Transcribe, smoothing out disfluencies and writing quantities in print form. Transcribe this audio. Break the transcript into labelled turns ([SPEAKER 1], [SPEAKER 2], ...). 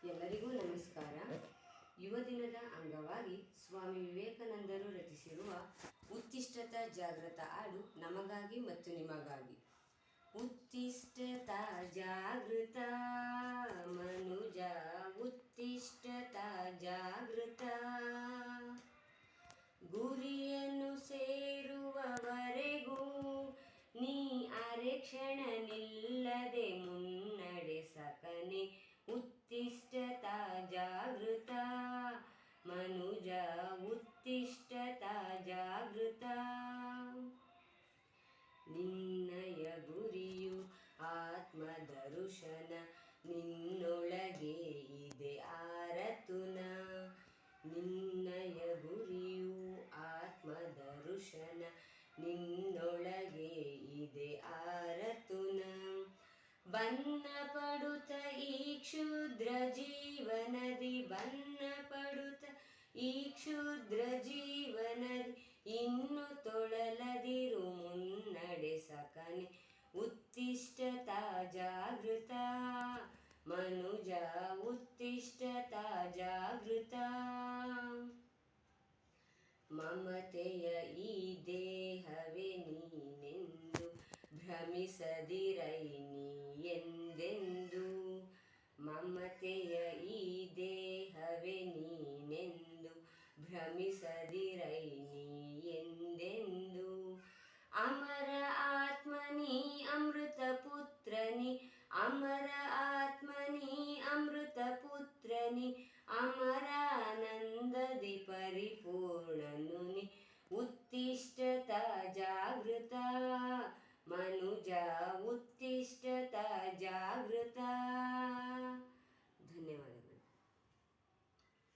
[SPEAKER 1] ಎಲ್ಲರಿಗೂ ನಮಸ್ಕಾರ. ಯುವ ದಿನದ ಅಂಗವಾಗಿ ಸ್ವಾಮಿ ವಿವೇಕಾನಂದರು ರಚಿಸಿರುವ ಉತ್ತಿಷ್ಠತ ಜಾಗೃತ ಹಾಡು ನಮಗಾಗಿ ಮತ್ತು ನಿಮಗಾಗಿ. ಉತ್ತಿಷ್ಠತ ಜಾಗೃತ ಮನುಜ, ಉತ್ತಿಷ್ಠತ ಜಾಗೃತ, ಗುರಿಯನ್ನು ಸೇರುವವರೆಗೂ ನೀ ಅರೆಕ್ಷಣ ನಿಲ್ಲದೆ ಮುನ್ನಡೆಸಕನೆ. ಉತ್ತಿಷ್ಠತ ಜಾಗೃತ ಮನುಜ, ಉತ್ತಿಷ್ಠತ ಜಾಗೃತ. ನಿನ್ನಯ ಗುರಿಯು ಆತ್ಮದರ್ಶನ, ನಿನ್ನೊಳಗೆ ಇದೆ ಆರತುನ. ನಿನ್ನಯ ಗುರಿಯು ಆತ್ಮದರ್ಶನ, ನಿನ್ನೊಳಗೆ ಇದೆ ಆರತುನ. ಬನ್ನ ಪಡುತ್ತ ಈ ಕ್ಷುದ್ರ ಜೀವನದಿ, ಬನ್ನ ಪಡುತ್ತ ಈ ಕ್ಷುದ್ರ ಜೀವನದಿ, ಇನ್ನು ತೊಳಲದಿರು ಮುನ್ನಡೆಸಕನೆ. ಉತ್ತಿಷ್ಠತ ಜಾಗೃತ ಮನುಜ, ಉತ್ತಿಷ್ಠತ ಜಾಗೃತ. ಮಮತೆಯ ಈ ದೇಹವೇ ನೀನೆಂದು ಭ್ರಮಿಸದಿರೈ ನೀ ಎಂದೆಂದು. ಮಮತೆಯ ಈ ದೇಹವೇ ನೀನೆಂದು ಭ್ರಮಿಸದಿರೈ ನೀ ಎಂದೆಂದು. ಅಮರ ಆತ್ಮನಿ ಅಮೃತ ಪುತ್ರನಿ, ಅಮರ ಆತ್ಮನಿ